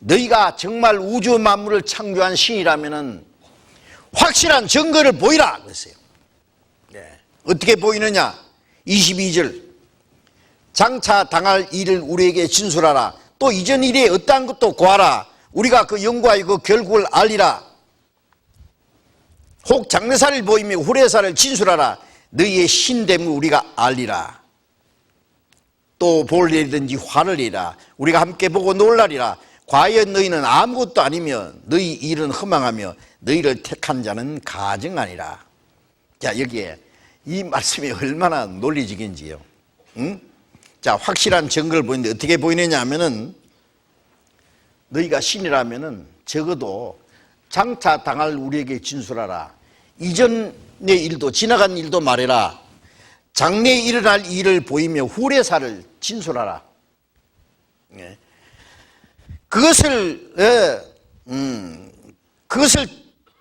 너희가 정말 우주 만물을 창조한 신이라면은 확실한 증거를 보이라 그랬어요. 네. 어떻게 보이느냐? 22절. 장차 당할 일을 우리에게 진술하라. 또 이전 일에 어떠한 것도 고하라. 우리가 그 영과의 그 결국을 알리라. 혹 장래사를 보이며 후래사를 진술하라. 너희의 신됨을 우리가 알리라. 또 볼 일이든지 화를 내라. 우리가 함께 보고 놀라리라. 과연 너희는 아무것도 아니며 너희 일은 허망하며 너희를 택한 자는 가증하니라. 자, 여기에 이 말씀이 얼마나 논리적인지요. 응? 자, 확실한 증거를 보이는데 어떻게 보이느냐 하면은 너희가 신이라면은 적어도 장차 당할 우리에게 진술하라. 이전의 일도 지나간 일도 말해라. 장래에 일어날 일을 보이며 후래사를 진술하라. 예. 그것을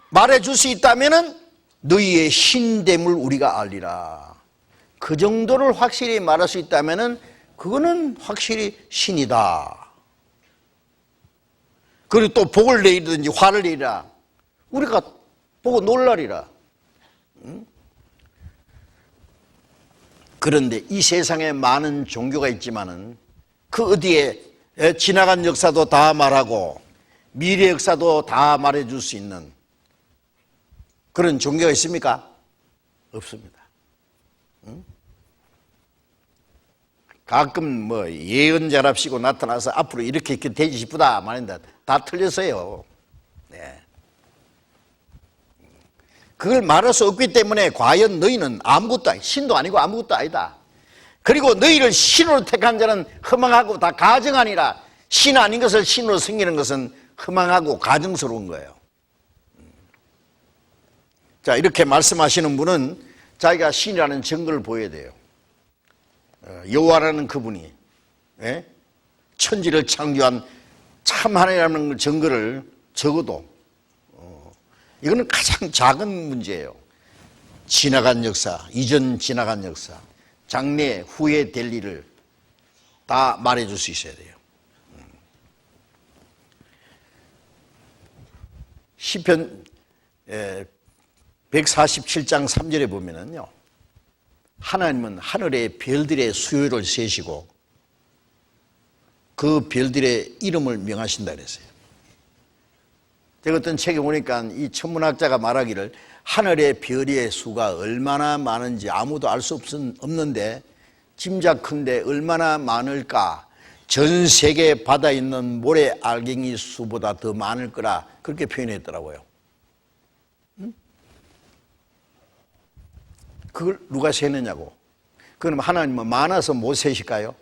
말해줄 수 있다면은 너희의 신됨을 우리가 알리라. 그 정도를 확실히 말할 수 있다면은 그거는 확실히 신이다. 그리고 또 복을 내리든지 화를 내리라. 우리가 보고 놀라리라. 그런데 이 세상에 많은 종교가 있지만은 그 어디에 지나간 역사도 다 말하고 미래 역사도 다 말해줄 수 있는 그런 종교가 있습니까? 없습니다. 가끔 뭐 예언자랍시고 나타나서 앞으로 이렇게 되지 싶다 말인데 다 틀렸어요. 네. 그걸 말할 수 없기 때문에 과연 너희는 아무것도 아니다. 신도 아니고 아무것도 아니다. 그리고 너희를 신으로 택한 자는 허망하고 다 가증하니라. 신 아닌 것을 신으로 섬기는 것은 허망하고 가증스러운 거예요. 자, 이렇게 말씀하시는 분은 자기가 신이라는 증거를 보여야 돼요. 여호와라는 그분이 천지를 창조한 참 하나님이라는 증거를 적어도 이거는 가장 작은 문제예요. 지나간 역사, 이전 지나간 역사, 장래 후에 될 일을 다 말해줄 수 있어야 돼요. 시편 147장 3절에 보면은요, 하나님은 하늘의 별들의 수요를 세시고 그 별들의 이름을 명하신다 그랬어요. 제가 어떤 책에 보니까 이 천문학자가 말하기를 하늘의 별의 수가 얼마나 많은지 아무도 알 수 없는데 짐작컨대 얼마나 많을까, 전 세계 바다에 있는 모래 알갱이 수보다 더 많을 거라 그렇게 표현했더라고요. 그걸 누가 세느냐고. 그럼 하나님은 많아서 못 세실까요?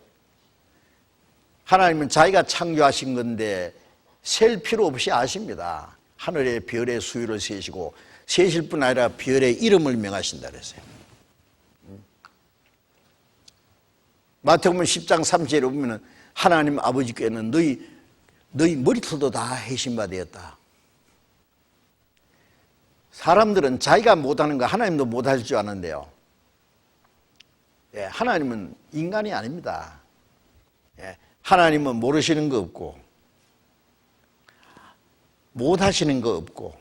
하나님은 자기가 창조하신 건데 셀 필요 없이 아십니다. 하늘의 별의 수요를 세시고 세실 뿐 아니라 별의 이름을 명하신다 그랬어요. 마태복음 10장 3절에 보면 하나님 아버지께는 너희 머리털도 다 해신바 되었다. 사람들은 자기가 못하는 거 하나님도 못할 줄 아는데요. 하나님은 인간이 아닙니다. 하나님은 모르시는 거 없고 못하시는 거 없고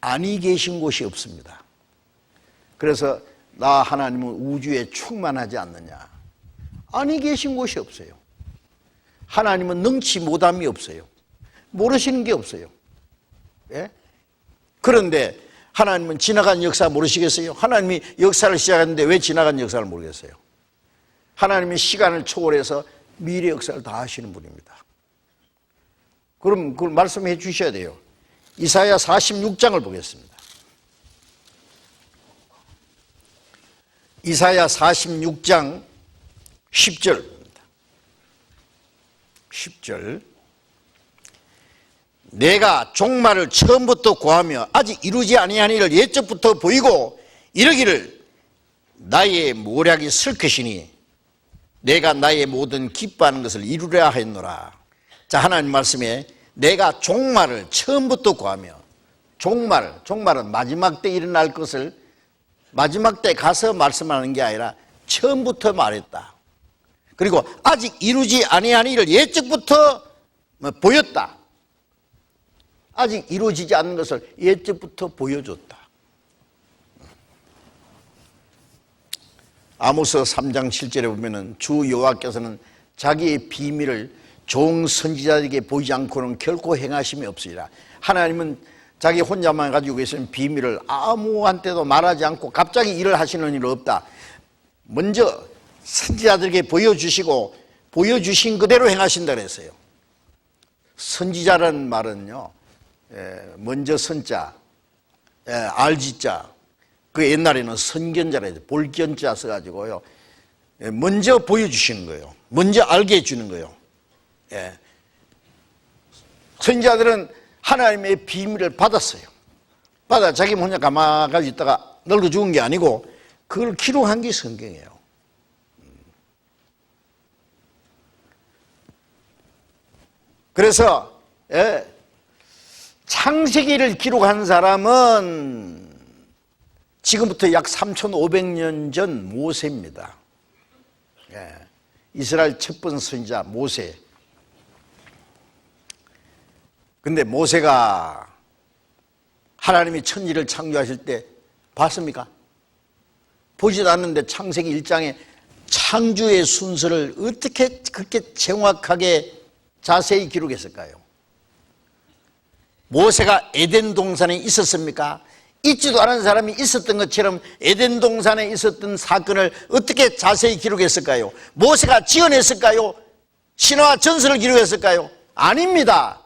아니 계신 곳이 없습니다. 그래서 나 하나님은 우주에 충만하지 않느냐. 아니 계신 곳이 없어요. 하나님은 능치 못함이 없어요. 모르시는 게 없어요. 그런데 하나님은 지나간 역사 모르시겠어요? 하나님이 역사를 시작했는데 왜 지나간 역사를 모르겠어요? 하나님이 시간을 초월해서 미래 역사를 다 하시는 분입니다. 그럼 그걸 말씀해 주셔야 돼요. 이사야 46장을 보겠습니다. 이사야 46장 10절입니다. 10절. 내가 종말을 처음부터 고하며 아직 이루지 아니한 일을 옛적부터 보이고 이르기를 나의 모략이 슬 것이니 내가 나의 모든 기뻐하는 것을 이루려 하였노라. 자, 하나님 말씀에 내가 종말을 처음부터 고하며, 종말은 마지막 때 일어날 것을 마지막 때 가서 말씀하는 게 아니라 처음부터 말했다. 그리고 아직 이루지 아니한 일을 옛적부터 보였다. 아직 이루어지지 않는 것을 예적부터 보여줬다. 아모스 3장 7절에 보면은 주 여호와께서는 자기의 비밀을 종 선지자에게 보이지 않고는 결코 행하심이 없으리라. 하나님은 자기 혼자만 가지고 계신 비밀을 아무한테도 말하지 않고 갑자기 일을 하시는 일 없다. 먼저 선지자들에게 보여주시고 보여주신 그대로 행하신다 그랬어요. 선지자라는 말은요, 먼저 선자, 알지자, 그 옛날에는 선견자라 해서 볼견자 써가지고요, 먼저 보여주시는 거예요. 먼저 알게 해주는 거예요. 선지자들은 하나님의 비밀을 받았어요. 받아 자기 혼자 가만히 있다가 늙어 죽은 게 아니고 그걸 기록한 게 성경이에요. 그래서 창세기를 기록한 사람은 지금부터 약 3,500년 전 모세입니다. 이스라엘 첫 번째 선지자 모세. 근데 모세가 하나님이 천지를 창조하실 때 봤습니까? 보지도 않는데 창세기 1장에 창조의 순서를 어떻게 그렇게 정확하게 자세히 기록했을까요? 모세가 에덴 동산에 있었습니까? 있지도 않은 사람이 있었던 것처럼 에덴 동산에 있었던 사건을 어떻게 자세히 기록했을까요? 모세가 지어냈을까요? 신화와 전설을 기록했을까요? 아닙니다.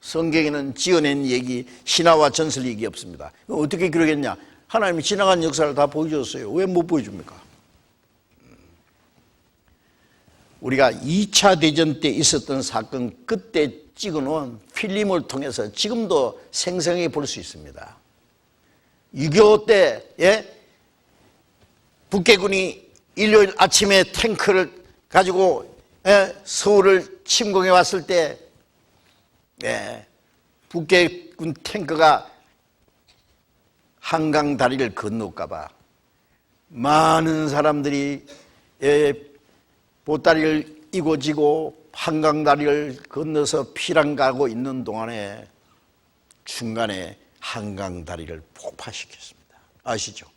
성경에는 지어낸 얘기, 신화와 전설 얘기 없습니다. 어떻게 기록했냐? 하나님이 지나간 역사를 다 보여줬어요. 왜 못 보여줍니까? 우리가 2차 대전 때 있었던 사건, 그때 찍어놓은 필름을 통해서 지금도 생생하게 볼 수 있습니다. 6.25 때 북괴군이 일요일 아침에 탱크를 가지고 서울을 침공해 왔을 때 북괴군 탱크가 한강 다리를 건널까 봐 많은 사람들이 보따리를 이고 지고 한강 다리를 건너서 피랑 가고 있는 동안에 중간에 한강 다리를 폭파시켰습니다. 아시죠?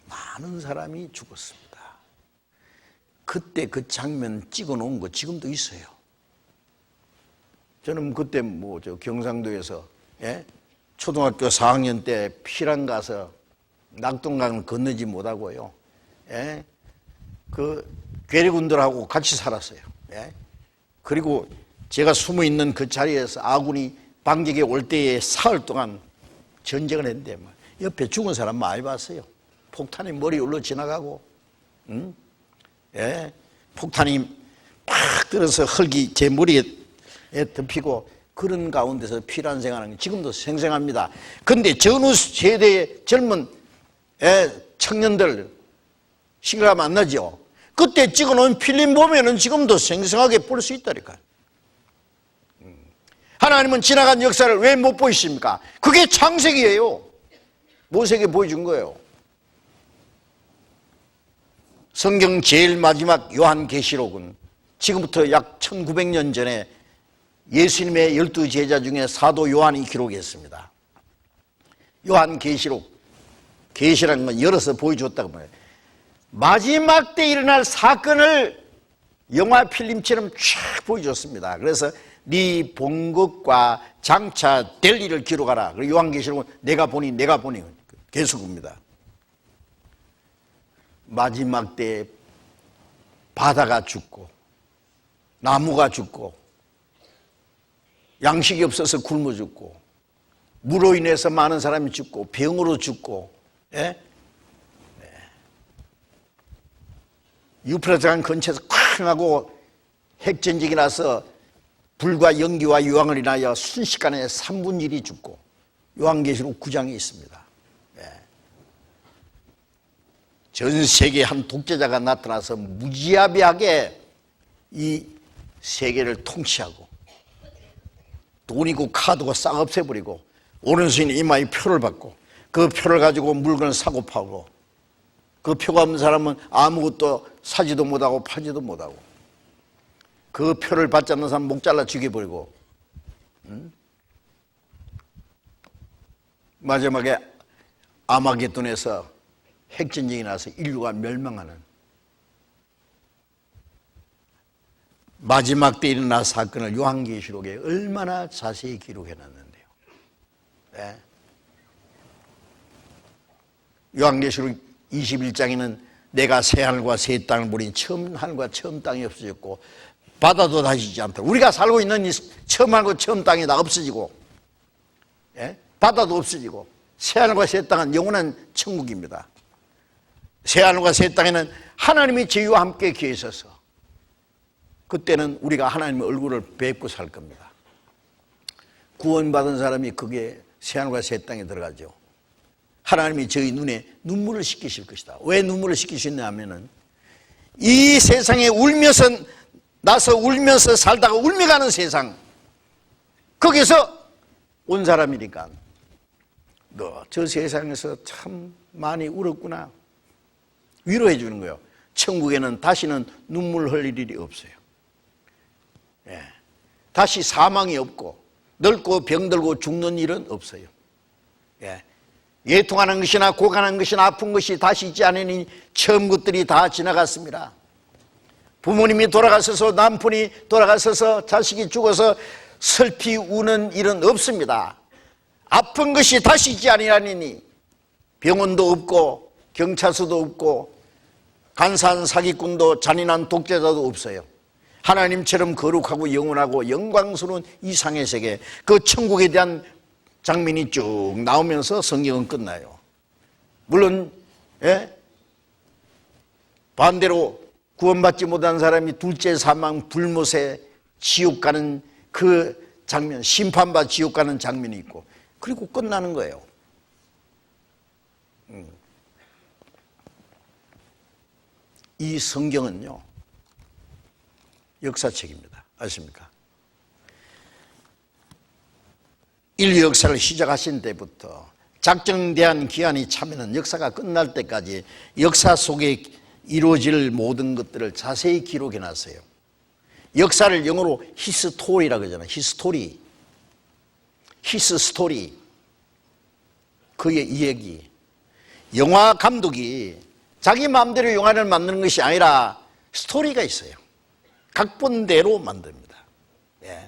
많은 사람이 죽었습니다. 그때 그 장면 찍어 놓은 거 지금도 있어요. 저는 그때 경상도에서 초등학교 4학년 때 피랑 가서 낙동강을 건너지 못하고요. 그 괴뢰군들하고 같이 살았어요. 그리고 제가 숨어 있는 그 자리에서 아군이 방직에 올 때에 사흘 동안 전쟁을 했는데 옆에 죽은 사람 많이 봤어요. 폭탄이 머리 올라 지나가고, 폭탄이 팍 들어서 흙이 제 머리에 덮이고 그런 가운데서 피난 생활하는 게 지금도 생생합니다. 그런데 전후 세대의 젊은 청년들 시간 안 나죠? 그때 찍어놓은 필름 보면은 지금도 생생하게 볼 수 있다니까요. 하나님은 지나간 역사를 왜 못 보이십니까? 그게 창세기예요. 모세에게 보여준 거예요. 성경 제일 마지막 요한계시록은 지금부터 약 1900년 전에 예수님의 12 제자 중에 사도 요한이 기록했습니다. 요한계시록, 계시라는 건 열어서 보여줬다고 말해요. 마지막 때 일어날 사건을 영화 필름처럼 쫙 보여줬습니다. 그래서 네 본 것과 장차 될 일을 기록하라. 그리고 요한계시록은 내가 보니 계속입니다. 마지막 때 바다가 죽고 나무가 죽고 양식이 없어서 굶어 죽고 물로 인해서 많은 사람이 죽고 병으로 죽고 유프라테강 근처에서 쾅 하고 핵전쟁이 나서 불과 연기와 유황을 인하여 순식간에 3분의 1이 죽고 요한계시록 9장에 있습니다. 전 세계에 한 독재자가 나타나서 무지하게 이 세계를 통치하고 돈이고 카드고 싹 없애버리고 오른손에 이마에 표를 받고 그 표를 가지고 물건을 사고 파고 그 표가 없는 사람은 아무것도 사지도 못하고 팔지도 못하고 그 표를 받지 않는 사람 목 잘라 죽여버리고, 마지막에 아마겟돈에서 핵전쟁이 나서 인류가 멸망하는 마지막 때 일어난 사건을 요한계시록에 얼마나 자세히 기록해놨는데요. 네. 요한계시록 21장에는 내가 새 하늘과 새 땅을 보니 처음 하늘과 처음 땅이 없어졌고 바다도 다시 있지 않다. 우리가 살고 있는 이 처음 하늘과 처음 땅이 다 없어지고, 예? 바다도 없어지고, 새 하늘과 새 땅은 영원한 천국입니다. 새 하늘과 새 땅에는 하나님이 저희와 함께 계셔서 그때는 우리가 하나님의 얼굴을 뵙고 살 겁니다. 구원받은 사람이 그게 새 하늘과 새 땅에 들어가죠. 하나님이 저희 눈에 눈물을 씻기실 것이다. 왜 눈물을 씻기시냐 하면은 이 세상에 울면서 살다가 울며 가는 세상, 거기서 온 사람이니까 너 저 세상에서 참 많이 울었구나, 위로해 주는 거예요. 천국에는 다시는 눈물 흘릴 일이 없어요. 예. 다시 사망이 없고 늙고 병들고 죽는 일은 없어요. 예. 예통하는 것이나 고간한 것이나 아픈 것이 다시 있지 않으니 처음 것들이 다 지나갔습니다. 부모님이 돌아가셔서 남편이 돌아가셔서 자식이 죽어서 슬피 우는 일은 없습니다. 아픈 것이 다시 있지 아니하니 병원도 없고 경찰서도 없고 간사한 사기꾼도 잔인한 독재자도 없어요. 하나님처럼 거룩하고 영원하고 영광스러운 이상의 세계, 그 천국에 대한 장면이 쭉 나오면서 성경은 끝나요. 물론 반대로 구원받지 못한 사람이 둘째 사망 불못에 지옥 가는 그 장면, 심판받아 지옥 가는 장면이 있고, 그리고 끝나는 거예요. 이 성경은요, 역사책입니다. 아십니까? 인류 역사를 시작하신 때부터 작정대한 기한이 차면은 역사가 끝날 때까지 역사 속에 이루어질 모든 것들을 자세히 기록해 놨어요. 역사를 영어로 히스토리라고 하잖아요. 히스토리. 히스토리. 그의 이 얘기. 영화 감독이 자기 마음대로 영화를 만드는 것이 아니라 스토리가 있어요. 각본대로 만듭니다. 예.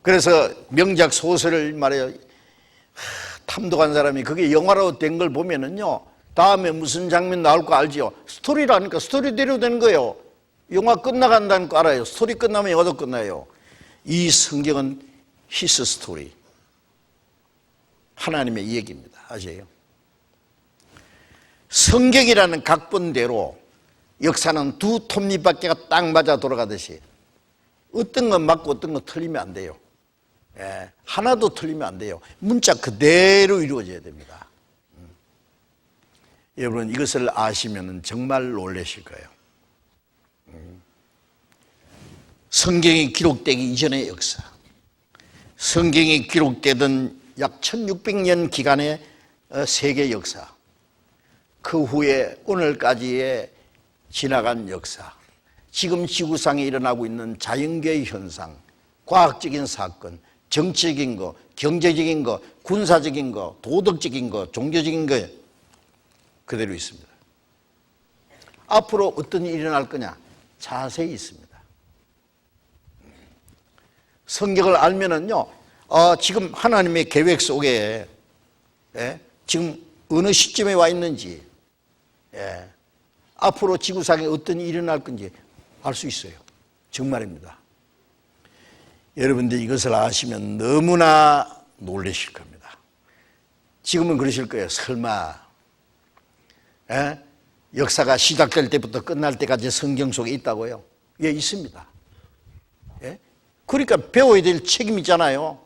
그래서 명작 소설을 말해요. 탐독한 사람이 그게 영화로 된 걸 보면은요, 다음에 무슨 장면 나올 거 알지요? 스토리라니까 스토리대로 되는 거예요. 영화 끝나간다는 거 알아요. 스토리 끝나면 영화도 끝나요. 이 성경은 히스 스토리. 하나님의 얘기입니다. 아세요? 성경이라는 각본대로 역사는 두 톱니바퀴가 딱 맞아 돌아가듯이 어떤 건 맞고 어떤 건 틀리면 안 돼요. 예, 하나도 틀리면 안 돼요. 문자 그대로 이루어져야 됩니다. 여러분, 이것을 아시면 정말 놀라실 거예요. 성경이 기록되기 이전의 역사, 성경이 기록되던 약 1600년 기간의 세계 역사, 그 후에 오늘까지의 지나간 역사, 지금 지구상에 일어나고 있는 자연계의 현상, 과학적인 사건, 정치적인 거, 경제적인 거, 군사적인 거, 도덕적인 거, 종교적인 거 그대로 있습니다. 앞으로 어떤 일이 일어날 거냐 자세히 있습니다. 성경을 알면은요, 지금 하나님의 계획 속에 지금 어느 시점에 와 있는지, 앞으로 지구상에 어떤 일이 일어날 건지 알 수 있어요. 정말입니다. 여러분들 이것을 아시면 너무나 놀라실 겁니다. 지금은 그러실 거예요. 설마 역사가 시작될 때부터 끝날 때까지 성경 속에 있다고요? 예, 있습니다. 그러니까 배워야 될 책임이잖아요.